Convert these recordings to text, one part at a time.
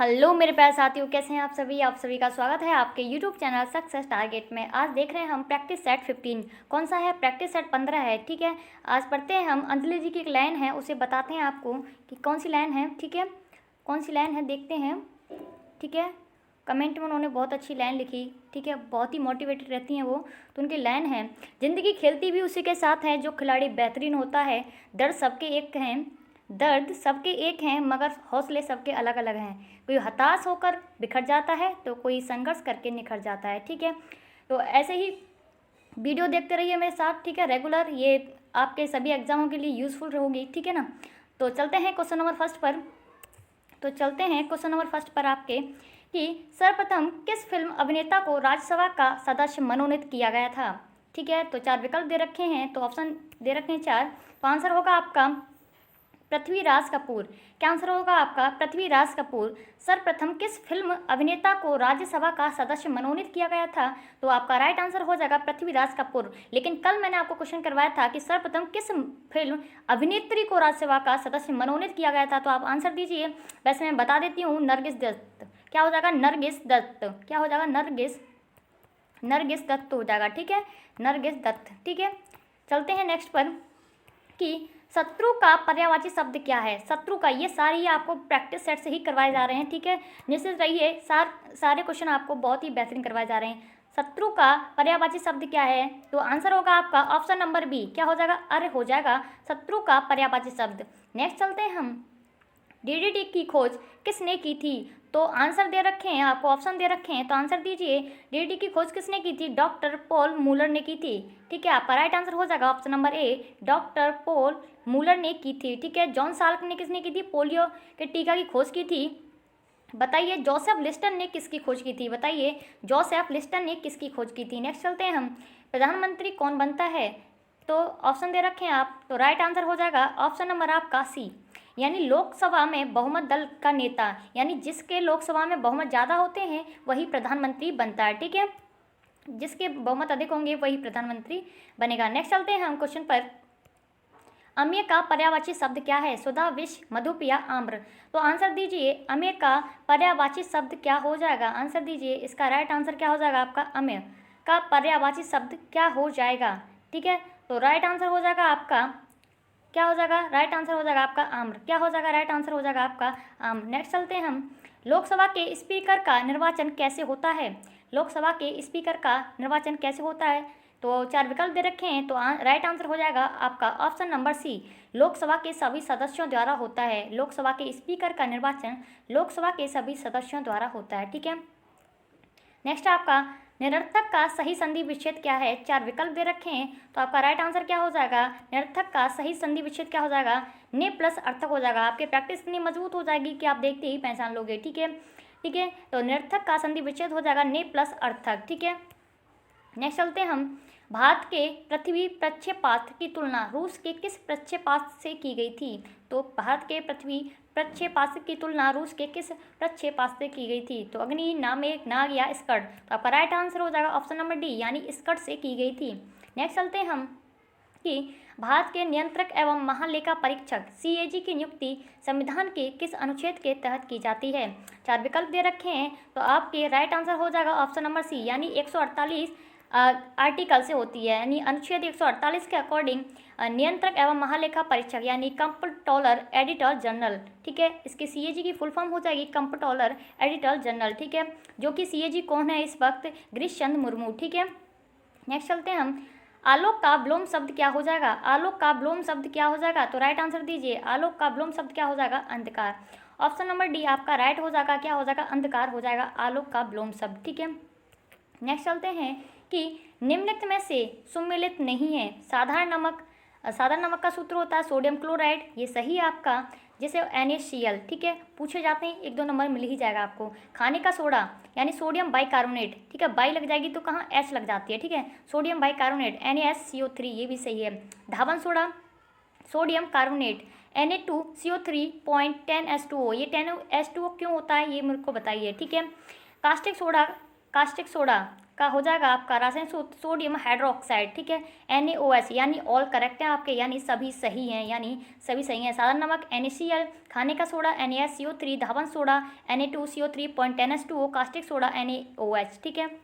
Hello मेरे प्यारे साथियों, कैसे हैं आप सभी का स्वागत है आपके यूट्यूब चैनल सक्सेस टारगेट में। आज देख रहे हैं हम प्रैक्टिस सेट 15। कौन सा है? प्रैक्टिस सेट 15 है। ठीक है, आज पढ़ते हैं हम। अंजलि जी की एक लाइन है, उसे बताते हैं आपको कि कौन सी लाइन है। ठीक है, कौन सी लाइन है देखते हैं। ठीक है, कमेंट में उन्होंने बहुत अच्छी लाइन लिखी। ठीक है, बहुत ही मोटिवेटेड रहती हैं वो। तो उनकी लाइन है, ज़िंदगी खेलती भी उसी के साथ है जो खिलाड़ी बेहतरीन होता है। दर्द सबके एक हैं मगर हौसले सबके अलग अलग हैं। कोई हताश होकर बिखर जाता है तो कोई संघर्ष करके निखर जाता है। ठीक है, तो ऐसे ही वीडियो देखते रहिए मेरे साथ। ठीक है, रेगुलर, ये आपके सभी एग्जामों के लिए यूज़फुल होगी। ठीक है ना। तो चलते हैं क्वेश्चन नंबर फर्स्ट पर आपके कि सर्वप्रथम किस फिल्म अभिनेता को राज्यसभा का सदस्य मनोनीत किया गया था। ठीक है, तो 4 विकल्प दे रखे हैं, तो ऑप्शन दे रखे हैं 4। तो आंसर होगा आपका पृथ्वीराज कपूर। क्या आंसर होगा आपका? पृथ्वीराज कपूर। सर्वप्रथम किस फिल्म अभिनेता को राज्यसभा का सदस्य मनोनीत किया गया था? तो आपका राइट आंसर हो जाएगा पृथ्वीराज कपूर। लेकिन कल मैंने आपको क्वेश्चन करवाया था कि सर्वप्रथम किस फिल्म अभिनेत्री को राज्यसभा का सदस्य मनोनीत किया गया था, तो आप आंसर दीजिए। वैसे मैं बता देती हूँ, नरगिस दत्त। क्या हो जाएगा? नरगिस दत्त। क्या हो जाएगा? नरगिस दत्त हो जाएगा। ठीक है, नरगिस दत्त। ठीक है, चलते हैं नेक्स्ट पर कि शत्रु का पर्यायवाची शब्द क्या है। शत्रु का, ये सारी आपको प्रैक्टिस सेट से ही करवाए जा रहे हैं। ठीक है, निश्चित रहिए, सारे क्वेश्चन आपको बहुत ही बेहतरीन करवाए जा रहे हैं। शत्रु का पर्यायवाची शब्द क्या है? तो आंसर होगा आपका ऑप्शन नंबर बी। क्या हो जाएगा? अरे हो जाएगा शत्रु का पर्यायवाची शब्द। नेक्स्ट चलते हैं हम। डीडीटी की खोज किसने की थी? तो आंसर दे रखे हैं आपको, ऑप्शन दे रखे हैं, तो आंसर दीजिए। डीडीटी की खोज किसने की थी? डॉक्टर पॉल मूलर ने की थी। ठीक है, आपका राइट आंसर हो जाएगा option number A, doctor Paul Müller ने की थी। ठीक है, जॉन साल्क ने किसने की थी? पोलियो के टीका की खोज की थी। बताइए जोसेफ लिस्टन ने किसकी खोज की थी? बताइए जोसेफ लिस्टन ने किसकी खोज की थी। नेक्स्ट चलते हैं हम। प्रधानमंत्री कौन बनता है? तो ऑप्शन दे रखे हैं आप, तो राइट आंसर हो जाएगा ऑप्शन नंबर आपका सी, यानी लोकसभा में बहुमत दल का नेता, यानी जिसके लोकसभा में बहुमत ज़्यादा होते हैं वही प्रधानमंत्री बनता है। ठीक है, जिसके बहुमत अधिक होंगे वही प्रधानमंत्री बनेगा। नेक्स्ट चलते हैं हम क्वेश्चन पर। अम्य का पर्यायवाची शब्द क्या है? सुधा, विष, मधुप या आम्र? तो आंसर दीजिए। अम्य का पर्यायवाची शब्द क्या हो जाएगा? आंसर दीजिए। इसका राइट आंसर क्या हो जाएगा आपका? अम्य का पर्यायवाची शब्द क्या हो जाएगा? ठीक है, तो राइट आंसर हो जाएगा आपका, क्या हो जाएगा? राइट आंसर हो जाएगा आपका आम्र। क्या हो जाएगा? राइट आंसर हो जाएगा आपका आम्र। नेक्स्ट चलते हैं हम। लोकसभा के स्पीकर का निर्वाचन कैसे होता है? लोकसभा के स्पीकर का निर्वाचन कैसे होता है? तो 4 विकल्प दे रखे हैं, तो राइट आंसर हो जाएगा आपका ऑप्शन नंबर सी, लोकसभा के सभी सदस्यों द्वारा होता है। लोकसभा के स्पीकर का निर्वाचन लोकसभा के सभी सदस्यों द्वारा होता है। ठीक है, नेक्स्ट आपका निरर्थक का सही संधि विच्छेद क्या है? 4 विकल्प दे रखे हैं, तो आपका राइट आंसर क्या हो जाएगा? निरर्थक का सही संधि विच्छेद क्या हो जाएगा? ने प्लस अर्थक हो जाएगा। आपकी प्रैक्टिस इतनी मजबूत हो जाएगी कि आप देखते ही पहचान लोगे। ठीक है, ठीक है, तो निरर्थक का संधि विच्छेद हो जाएगा ने प्लस अर्थक। ठीक है, नेक्स्ट चलते हैं हम। भारत के पृथ्वी प्रक्षेपास्त्र की तुलना रूस के किस प्रक्षेपास्त्र से की गई थी? तो भारत के पृथ्वी प्रक्षेपास्त्र की तुलना रूस के किस प्रक्षेपास्त्र से की गई थी? तो अग्नि, नामेक, नाग या स्कड? तो आपका राइट आंसर हो जाएगा ऑप्शन नंबर डी, यानी स्कड से की गई थी। नेक्स्ट चलते हैं हम कि भारत के नियंत्रक एवं महालेखा परीक्षक सीएजी की नियुक्ति संविधान के किस अनुच्छेद के तहत की जाती है? 4 विकल्प दे रखे हैं, तो आपके राइट आंसर हो जाएगा ऑप्शन नंबर सी, यानी 148 आर्टिकल से होती है, यानी अनुच्छेद 148 के अकॉर्डिंग नियंत्रक एवं महालेखा परीक्षक यानी कंप्ट्रोलर एडिटर जनरल। ठीक है, इसकी सीएजी की फुल फॉर्म हो जाएगी कंप्ट्रोलर एडिटर जनरल। ठीक है, जो कि सीएजी कौन है इस वक्त? गिरीश चंद्र मुर्मू। ठीक है, नेक्स्ट चलते हैं हम। आलोक का विलोम शब्द क्या हो जाएगा? आलोक का विलोम शब्द क्या हो जाएगा? तो राइट आंसर दीजिए। आलोक का विलोम शब्द क्या हो जाएगा? अंधकार। ऑप्शन नंबर डी आपका राइट हो जाएगा, क्या हो जाएगा? अंधकार हो जाएगा आलोक का विलोम शब्द। ठीक है, नेक्स्ट चलते हैं कि निम्नलिखित में से सुमेलित नहीं है। साधारण नमक का सूत्र होता है सोडियम क्लोराइड, ये सही है आपका, जैसे NaCl। ठीक है, पूछे जाते हैं, 1-2 नंबर मिल ही जाएगा आपको। खाने का सोडा यानी सोडियम बाइकार्बोनेट। ठीक है, बाई लग जाएगी तो कहाँ H लग जाती है। ठीक है, सोडियम बाइकार्बोनेट NaSCO3, ये भी सही है। धावन सोडा सोडियम कार्बोनेट Na2CO3.10H2O, ये 10H2O क्यों होता है ये मेरे को बताइए। ठीक है, कास्टिक सोडा का हो जाएगा आपका रासायनिक सूत्र सोडियम हाइड्रोक्साइड, ठीक है। NaOH यानी ऑल करेक्ट है आपके, यानी सभी सही हैं, यानी सभी सही हैं। साधारण नमक NaCl, खाने का सोडा NaSCO3, धावन soda Na2CO3.10H2O, caustic soda NaOH, ठीक है।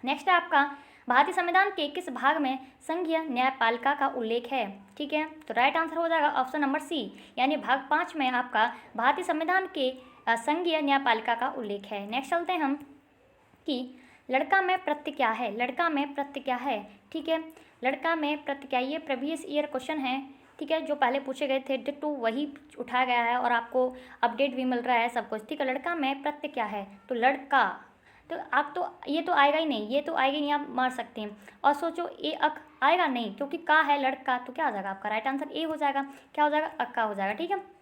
नेक्स्ट है आपका भारतीय संविधान के किस भाग में संघीय न्यायपालिका का उल्लेख है, ठीक है। तो राइट आंसर हो जाएगा ऑप्शन नंबर सी, यानी भाग 5 में आपका भारतीय संविधान के संघीय न्यायपालिका का उल्लेख है। नेक्स्ट चलते हैं हम कि लड़का में प्रत्यय क्या है, लड़का में प्रत्यय क्या है, ठीक है। लड़का में प्रत्यय क्या, ये प्रीवियस ईयर क्वेश्चन है, ठीक है, जो पहले पूछे गए थे डिट्टो वही उठाया गया है और आपको अपडेट भी मिल रहा है सब कुछ, ठीक है। लड़का में प्रत्यय क्या है, तो लड़का, तो आप तो ये तो आएगा ही नहीं, ये तो आएगा ही नहीं, आप मार सकते हैं। और सोचो ए अक आएगा नहीं, क्योंकि का है लड़का, तो क्या हो जाएगा आपका राइट आंसर ए हो जाएगा, क्या हो जाएगा अक्का हो जाएगा, ठीक है।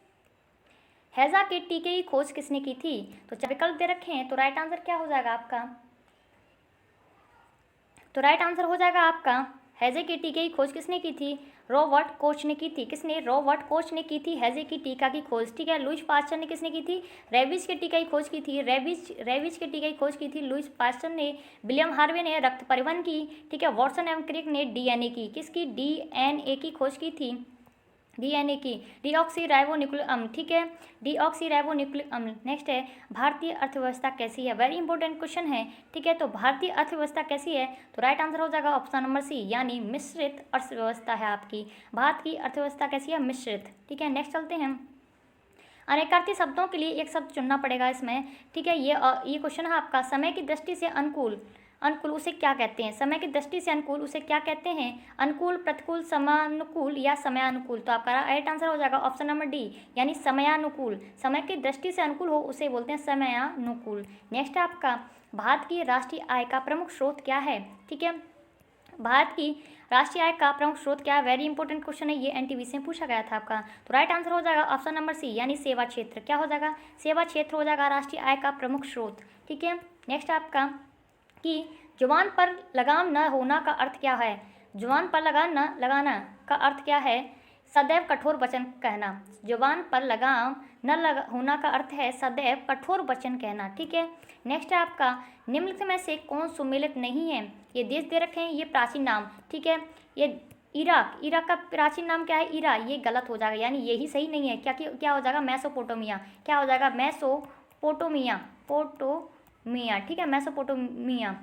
हैजा के टीके की खोज किसने की थी, तो चार विकल्प दे रखे हैं, तो राइट आंसर क्या हो जाएगा आपका, तो राइट आंसर हो जाएगा आपका हैजे के टीके की खोज किसने की थी, रॉबर्ट कोच ने की थी। किसने, रॉबर्ट कोच ने की थी हैजे की टीका की खोज, ठीक है। लुईस पास्चर ने किसने की थी, रेबीज के टीका की खोज की थी, रेबीज के टीका की खोज की थी लुईस पास्चर ने। विलियम हार्वे ने रक्त परिवहन की, ठीक है। वॉटसन एवं क्रिक ने डीएनए की, किसकी, डीएनए की खोज की थी, डीएनए की, डीऑक्सीराइबोन्यूक्लिक अम्ल, ठीक है, डीऑक्सीराइबोन्यूक्लिक अम्ल। नेक्स्ट है भारतीय अर्थव्यवस्था कैसी है, वेरी इंपॉर्टेंट क्वेश्चन है, ठीक है। तो भारतीय अर्थव्यवस्था कैसी है, तो राइट आंसर हो जाएगा ऑप्शन नंबर सी, यानी मिश्रित अर्थव्यवस्था है आपकी। भारत की अर्थव्यवस्था कैसी है, मिश्रित, ठीक है। नेक्स्ट चलते हैं अनेकार्थी शब्दों के लिए एक शब्द चुनना पड़ेगा इसमें, ठीक है। ये क्वेश्चन है आपका समय की दृष्टि से अनुकूल, अनुकूल उसे क्या कहते हैं, समय की दृष्टि से अनुकूल उसे क्या कहते हैं, अनुकूल, प्रतिकूल, समानुकूल या समयानुकूल। तो आपका राइट आंसर हो जाएगा ऑप्शन नंबर डी, यानी समयानुकूल। समय की दृष्टि से अनुकूल हो उसे बोलते हैं समयानुकूल। नेक्स्ट है आपका भारत की राष्ट्रीय आय का प्रमुख स्रोत क्या है, ठीक है। भारत की राष्ट्रीय आय का प्रमुख स्रोत क्या है, वेरी इंपॉर्टेंट क्वेश्चन है, ये एनटीपीसी में पूछा गया था आपका। तो राइट आंसर हो जाएगा ऑप्शन नंबर सी, यानी सेवा क्षेत्र। क्या हो जाएगा, सेवा क्षेत्र हो जाएगा राष्ट्रीय आय का प्रमुख स्रोत, ठीक है। नेक्स्ट आपका कि जुबान पर लगाम न होना का अर्थ क्या है, जुबान पर लगाना का अर्थ क्या है, सदैव कठोर वचन कहना। जुबान पर लगाम न होना का अर्थ है सदैव कठोर वचन कहना, ठीक है। नेक्स्ट है आपका निम्नलिखित में से कौन सुमेलित नहीं है, ये देश दे रखे हैं, ये प्राचीन नाम, ठीक है। ये इराक, इराक का प्राचीन नाम क्या है, ईरा, ये गलत हो जाएगा, यानी यही सही नहीं है। क्या हो जाएगा, मेसोपोटामिया, क्या हो जाएगा, मेसोपोटामिया, पोटोमिया, ठीक है, मेसोपोटामिया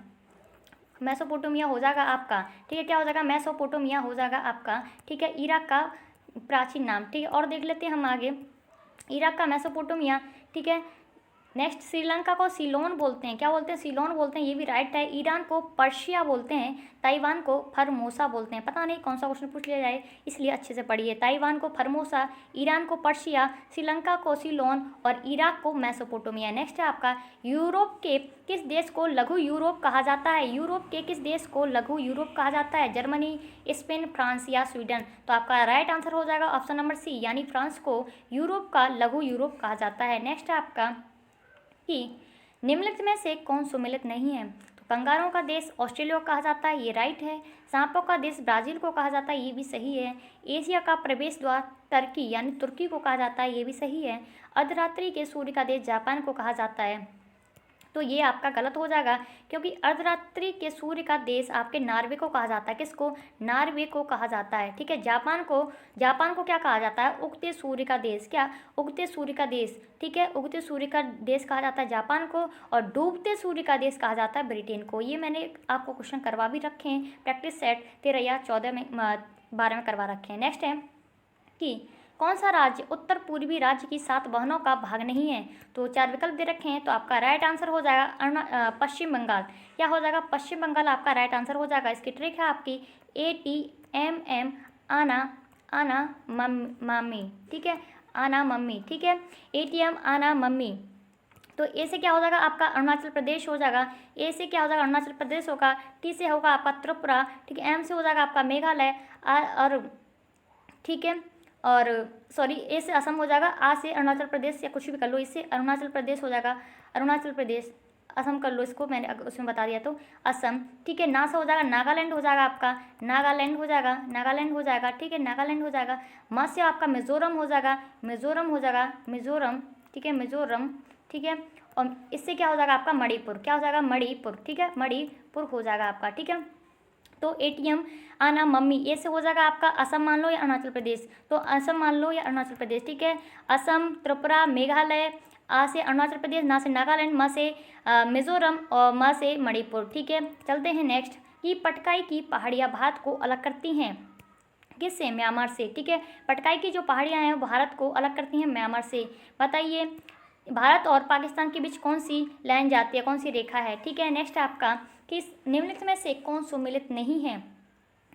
हो जाएगा आपका, ठीक है। क्या हो जाएगा, मेसोपोटामिया हो जाएगा आपका, ठीक है, इराक का प्राचीन नाम, ठीक है। और देख लेते हैं हम आगे, इराक का मेसोपोटामिया, ठीक है। नेक्स्ट श्रीलंका को सीलोन बोलते हैं, क्या बोलते हैं, सीलोन बोलते हैं, ये भी राइट है। ईरान को पर्शिया बोलते हैं, ताइवान को फरमोसा बोलते हैं। पता नहीं कौन सा क्वेश्चन पूछ लिया जाए, इसलिए अच्छे से पढ़िए। ताइवान को फरमोसा, ईरान को पर्शिया, श्रीलंका को सीलोन और इराक को मेसोपोटामिया। नेक्स्ट है आपका यूरोप के किस देश को लघु यूरोप कहा जाता है, यूरोप के किस देश को लघु यूरोप कहा जाता है, जर्मनी, स्पेन, फ्रांस या स्वीडन। तो आपका राइट आंसर हो जाएगा ऑप्शन नंबर सी, यानी फ्रांस को यूरोप का लघु यूरोप कहा जाता है। नेक्स्ट है आपका कि निम्नलिखित में से कौन सुमेलित नहीं है, तो कंगारों का देश ऑस्ट्रेलिया को कहा जाता है, ये राइट है। सांपों का देश ब्राज़ील को कहा जाता है, ये भी सही है। एशिया का प्रवेश द्वार टर्की यानी तुर्की को कहा जाता है, ये भी सही है। अर्धरात्रि के सूर्य का देश जापान को कहा जाता है, तो ये आपका गलत हो जाएगा, क्योंकि अर्धरात्रि के सूर्य का देश आपके नॉर्वे को कहा जाता है। किसको, नॉर्वे को कहा जाता है, ठीक है। जापान को क्या कहा जाता है, उगते सूर्य का देश, क्या, उगते सूर्य का देश, ठीक है, उगते सूर्य का देश कहा जाता है जापान को, और डूबते सूर्य का देश कहा जाता है ब्रिटेन को। ये मैंने आपको क्वेश्चन करवा भी रखे हैं, प्रैक्टिस सेट 13 या 14 में 12 में करवा रखे हैं। नेक्स्ट है कि कौन सा राज्य उत्तर पूर्वी राज्य की 7 बहनों का भाग नहीं है, तो 4 विकल्प दे रखे हैं। तो आपका राइट आंसर हो जाएगा पश्चिम बंगाल। क्या हो जाएगा, पश्चिम बंगाल आपका राइट आंसर हो जाएगा। इसकी ट्रिक है आपकी ATMM, आना मम्मी, ठीक है, आना मम्मी, ठीक है, ATM आना मम्मी। तो ए से क्या हो जाएगा आपका अरुणाचल प्रदेश हो जाएगा, ए से क्या हो जाएगा अरुणाचल प्रदेश होगा, टी से होगा आपका त्रिपुरा, ठीक है, एम से हो जाएगा आपका मेघालय, और ठीक है, और सॉरी ए से असम हो जाएगा, आ से अरुणाचल प्रदेश या कुछ भी कर लो, इससे अरुणाचल प्रदेश हो जाएगा, अरुणाचल प्रदेश, असम कर लो इसको, मैंने उसमें बता दिया तो असम, ठीक है। ना से हो जाएगा नागालैंड हो जाएगा आपका, नागालैंड हो जाएगा, नागालैंड हो जाएगा, ठीक है, नागालैंड हो जाएगा। मा से आपका मिजोरम हो जाएगा, मिजोरम हो जाएगा, मिजोरम, ठीक है, मिजोरम, ठीक है। और इससे क्या हो जाएगा आपका मणिपुर, क्या हो जाएगा मणिपुर, ठीक है, मणिपुर हो जाएगा आपका, ठीक है। तो एटीएम आना मम्मी ये से हो जाएगा आपका असम मान लो या अरुणाचल प्रदेश, तो असम मान लो या अरुणाचल प्रदेश, ठीक है। असम, त्रिपुरा, मेघालय, आ से अरुणाचल प्रदेश, ना से नागालैंड, म से मिजोरम और म से मणिपुर, ठीक है। चलते हैं नेक्स्ट कि पटकाई की पहाड़ियाँ भारत को अलग करती हैं किससे, म्यांमार से, ठीक है। पटकाई की जो पहाड़ियाँ हैं वो भारत को अलग करती हैं म्यांमार से। बताइए भारत और पाकिस्तान के बीच कौन सी लाइन जाती है, कौन सी रेखा है, ठीक है। नेक्स्ट आपका कि निम्नलिखित में से कौन सुमेलित नहीं है,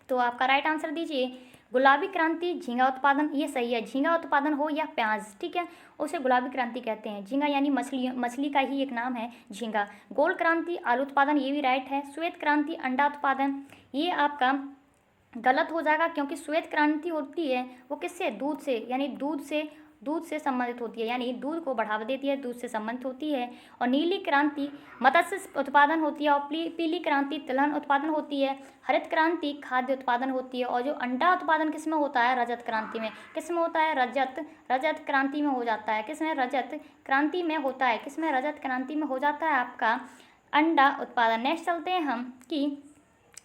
तो आपका राइट आंसर दीजिए गुलाबी क्रांति झींगा उत्पादन, ये सही है। झींगा उत्पादन हो या प्याज, ठीक है, उसे गुलाबी क्रांति कहते हैं। झींगा यानी मछली का ही एक नाम है झींगा। गोल क्रांति आलू उत्पादन, ये भी राइट है। श्वेत क्रांति अंडा उत्पादन, ये आपका गलत हो जाएगा क्योंकि श्वेत क्रांति होती है वो किससे, दूध से, यानी दूध से संबंधित होती है, यानी दूध को बढ़ावा देती है, दूध से संबंधित होती है। और नीली क्रांति मत्स्य उत्पादन होती है और पीली क्रांति तिलहन उत्पादन होती है। हरित क्रांति खाद्य उत्पादन होती है। और जो अंडा उत्पादन किस में होता है, रजत क्रांति में। किस में होता है, रजत क्रांति में हो जाता है। किस में, रजत क्रांति में होता है। किस में, रजत क्रांति में हो जाता है आपका अंडा उत्पादन। नेक्स्ट चलते हैं हम कि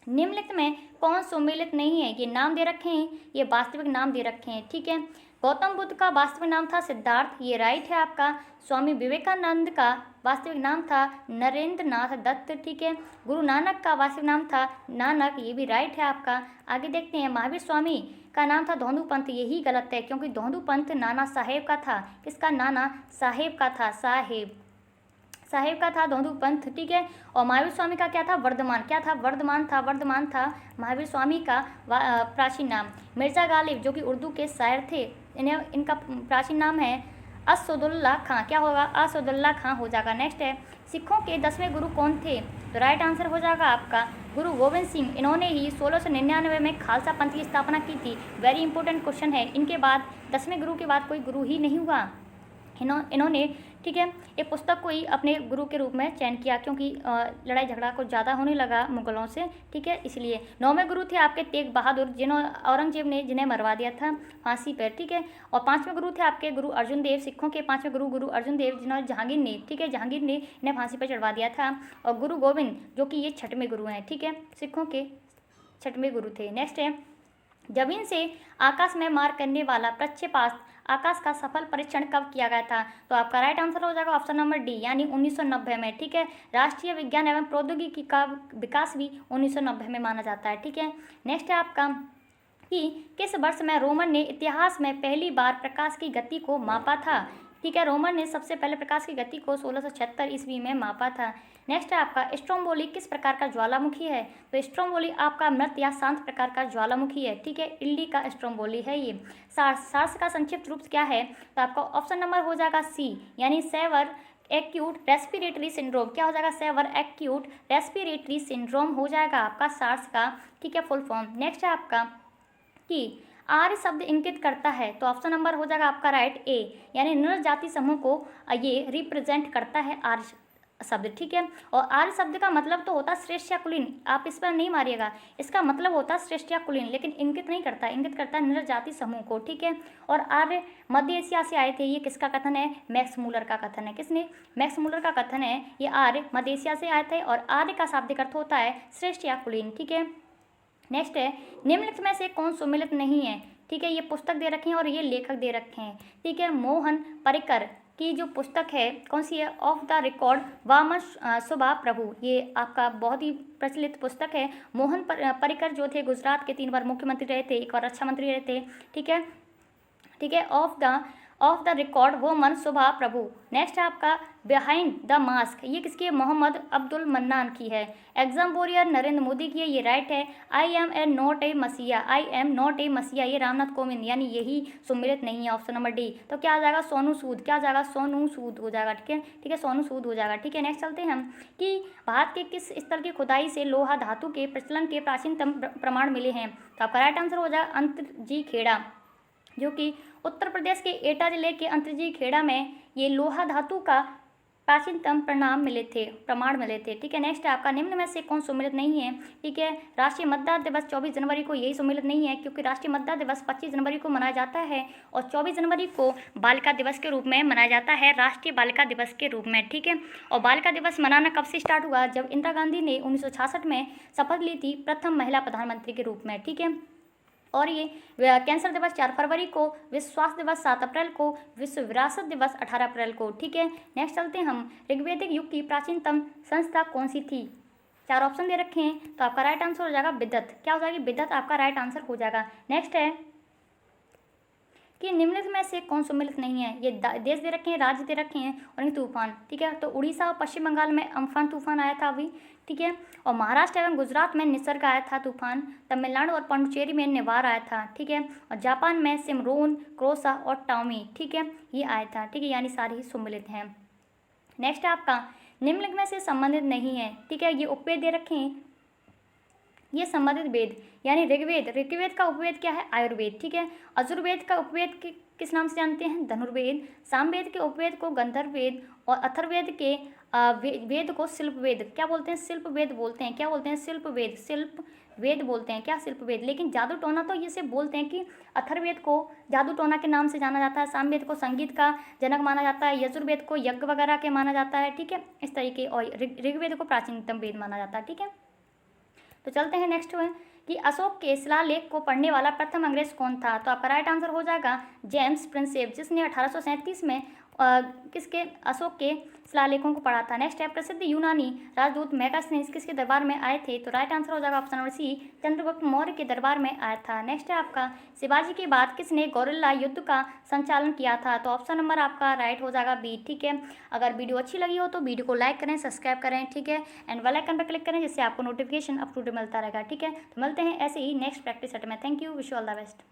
निम्नलिखित में कौन सुमेलित नहीं है। ये नाम दे रखे हैं, ये वास्तविक नाम दे रखे हैं, ठीक है। गौतम बुद्ध का वास्तविक नाम था सिद्धार्थ, ये राइट है आपका। स्वामी विवेकानंद का वास्तविक नाम था नरेंद्र नाथ दत्त, ठीक है। गुरु नानक का वास्तविक नाम था नानक, ये भी राइट है आपका। आगे देखते हैं महावीर स्वामी का नाम था धोंदू पंत, यही गलत है क्योंकि धोंदू पंत नाना साहेब का था। किसका, नाना साहेब का था, साहेब का था धोंदू पंथ, ठीक है। और महावीर स्वामी का क्या था, वर्धमान, क्या था, वर्धमान था महावीर स्वामी का प्राचीन नाम। मिर्जा गालिब जो कि उर्दू के शायर थे, इनका प्राचीन नाम है असदुल्ला खां, क्या होगा, असदुल्ला खां हो जाएगा। नेक्स्ट है सिखों के 10वें गुरु कौन थे, तो राइट आंसर हो जाएगा आपका गुरु गोविंद सिंह। इन्होंने ही 1699 में खालसा पंथ की स्थापना की थी। वेरी इंपॉर्टेंट क्वेश्चन है। इनके बाद 10वें गुरु के बाद कोई गुरु ही नहीं हुआ। इन्होंने, ठीक है, ये पुस्तक को ही अपने गुरु के रूप में चयन किया क्योंकि लड़ाई झगड़ा कुछ ज़्यादा होने लगा मुगलों से, ठीक है, इसलिए। 9वें गुरु थे आपके तेग बहादुर, औरंगजेब ने जिन्हें मरवा दिया था फांसी पर, ठीक है। और 5वें गुरु थे आपके गुरु अर्जुन देव, सिखों के 5वें गुरु अर्जुन देव, जिन्होंने जहांगीर ने, ठीक है, जहांगीर ने इन्हें फांसी पर चढ़वा दिया था। और गुरु गोविंद जो कि ये 6वें गुरु हैं, ठीक है, सिखों के 6वें गुरु थे। नेक्स्ट है जमीन से आकाश में मार करने वाला प्रक्षेपास्त्र आकाश का सफल परीक्षण कब किया गया था, तो आपका राइट आंसर हो जाएगा ऑप्शन नंबर डी, यानी 1990 में, ठीक है। राष्ट्रीय विज्ञान एवं प्रौद्योगिकी का विकास भी 1990 में माना जाता है, ठीक है। नेक्स्ट है आपका कि किस वर्ष में रोमन ने इतिहास में पहली बार प्रकाश की गति को मापा था, ठीक है। रोमन ने सबसे पहले प्रकाश की गति को 1676 ईस्वी में मापा था। नेक्स्ट है आपका स्ट्रोम्बोली किस प्रकार का ज्वालामुखी है, तो स्ट्रोम्बोली आपका मृत या शांत प्रकार का ज्वालामुखी है, ठीक है, इल्ली का स्ट्रोम्बोली है ये। सार्स का संक्षिप्त रूप क्या है, तो आपका ऑप्शन नंबर हो जाएगा सी, यानी सेवर एक्यूट रेस्पिरेटरी सिंड्रोम, क्या हो जाएगा, सेवर एक्यूट रेस्पिरेटरी सिंड्रोम हो जाएगा आपका सार्स का, ठीक है, फुल फॉर्म। नेक्स्ट है आपका कि आर्य शब्द इंगित करता है, तो ऑप्शन नंबर हो जाएगा आपका राइट ए, यानी नर जाति समूह को ये रिप्रेजेंट करता है आर्य शब्द, ठीक है। और आर्य शब्द का मतलब तो होता है श्रेष्ठ या कुलीन, आप इस पर नहीं मारिएगा, इसका मतलब होता है श्रेष्ठ या कुलीन, लेकिन इंगित नहीं करता, इंगित करता है नर जाति समूह को, ठीक है। और आर्य मध्य एशिया से आए थे, ये किसका कथन है, मैक्स मूलर का कथन है। किसने, मैक्स मूलर का कथन है, ये आर्य मध्य एशिया से आए थे। और आर्य का शाब्दिक अर्थ होता है श्रेष्ठ या कुलीन, ठीक है। नेक्स्ट है निम्नलिखित में से कौन सुमेलित नहीं है, ठीक है, ये पुस्तक दे रखे हैं और ये लेखक दे रखे हैं, ठीक है। मोहन परिकर की जो पुस्तक है कौन सी है, ऑफ द रिकॉर्ड वामन सुभा प्रभु, ये आपका बहुत ही प्रचलित पुस्तक है। मोहन परिकर जो थे गुजरात के 3 बार मुख्यमंत्री रहे थे, एक और रक्षा मंत्री रहे थे, ठीक है, ठीक है। Of the record woman Subhash Prabhu. Next है आपका बिहाइंड द मास्क, ये किसकी है, मोहम्मद अब्दुल मन्नान की है। एग्जाम वॉरियर नरेंद्र मोदी की है, ये राइट है। आई एम नॉट ए मसीहा, ये रामनाथ कोविंद, यानी यही सुमेलित नहीं है, ऑप्शन नंबर डी। तो क्या आ जाएगा, सोनू सूद, क्या आ जाएगा, सोनू सूद हो जाएगा, ठीक है, ठीक है, सोनू सूद हो जाएगा, ठीक है। नेक्स्ट चलते हैं हम कि भारत के किस स्थल की खुदाई से लोहा धातु के प्रचलन के प्राचीनतम प्रमाण मिले हैं, तो आपका राइट आंसर हो जाएगा अंतरजी खेड़ा, जो कि उत्तर प्रदेश के एटा जिले के अंतरजी खेड़ा में ये लोहा धातु का प्राचीनतम प्रमाण मिले थे। ठीक है, नेक्स्ट है आपका निम्न में से कौन सम्मिलित नहीं है। ठीक है, राष्ट्रीय मतदाता दिवस 24 जनवरी को यही सम्मिलित नहीं है, क्योंकि राष्ट्रीय मतदाता दिवस 25 जनवरी को मनाया जाता है और 24 जनवरी को बालिका दिवस के रूप में मनाया जाता है, राष्ट्रीय बालिका दिवस के रूप में। ठीक है, और बालिका दिवस मनाना कब से स्टार्ट हुआ, जब इंदिरा गांधी ने 1966 में शपथ ली थी प्रथम महिला प्रधानमंत्री के रूप में। ठीक है, और ये कैंसर दिवस 4 फरवरी को, विश्व स्वास्थ्य दिवस 7 अप्रैल को, विश्व विरासत दिवस 18 अप्रैल को। ठीक है, नेक्स्ट चलते हैं हम, ऋग्वैदिक युग की प्राचीनतम संस्था कौन सी थी। 4 ऑप्शन दे रखे हैं, तो आपका राइट आंसर हो जाएगा विदत। क्या हो जाएगी, विदत आपका राइट आंसर हो जाएगा। नेक्स्ट है कि निम्नलिखित में से कौन सम्मिलित नहीं है। ये देश दे रखे हैं, राज्य दे रखे हैं और ये तूफान। ठीक है, तो उड़ीसा और पश्चिम बंगाल में अम्फान तूफान आया था अभी। ठीक है, और महाराष्ट्र एवं गुजरात में निसर्ग आया था तूफान। तमिलनाडु और पुडुचेरी में निवार आया था। ठीक है, और जापान में सिमरोन, क्रोसा और टाओमी। ठीक है, ये आया था। ठीक है, यानी सारे ही सम्मिलित हैं। नेक्स्ट है आपका निम्नलिखित में से संबंधित नहीं है। ठीक है, ये उपवेद दे रखे हैं, ये संबंधित वेद यानी ऋग्वेद। ऋग्वेद का उपवेद क्या है, आयुर्वेद। ठीक है, यजुर्वेद का उपवेद किस नाम से जानते हैं, धनुर्वेद। सामवेद के उपवेद को गंधर्व वेद और अथर्ववेद के वेद को शिल्प वेद क्या बोलते हैं, शिल्प वेद बोलते हैं। क्या बोलते हैं, शिल्प वेद, शिल्प वेद बोलते हैं। क्या, शिल्प वेद। लेकिन जादू टोना तो ये से बोलते हैं कि अथर्ववेद को जादू टोना के नाम से जाना जाता है, सामवेद को संगीत का जनक माना जाता है, यजुर्वेद को यज्ञ वगैरह के माना जाता है। ठीक है, इस तरीके, और ऋग्वेद को प्राचीनतम वेद माना जाता है। ठीक है, तो चलते हैं नेक्स्ट में कि अशोक के शिलालेख को पढ़ने वाला प्रथम अंग्रेज कौन था। तो आपका राइट आंसर हो जाएगा जेम्स प्रिंसेप, जिसने 1837 में किसके, अशोक के शिलालेखों को पढ़ा था। नेक्स्ट है प्रसिद्ध यूनानी राजदूत मैगास्थनीज किसके दरबार में आए थे। तो राइट आंसर हो जाएगा option number C, Chandragupta Maurya के दरबार में आया था। नेक्स्ट है आपका शिवाजी के बाद किसने गौरिल्ला युद्ध का संचालन किया था। तो ऑप्शन नंबर आपका राइट हो जाएगा बी। ठीक है, अगर वीडियो अच्छी लगी हो तो वीडियो को लाइक करें, सब्सक्राइब करें। ठीक है, एंड बेल आइकन पर क्लिक करें, जिससे आपको नोटिफिकेशन अप टू डेट मिलता रहेगा। ठीक है, तो मिलते हैं ऐसे ही नेक्स्ट प्रैक्टिस सेट में। Thank you, wish you all the best.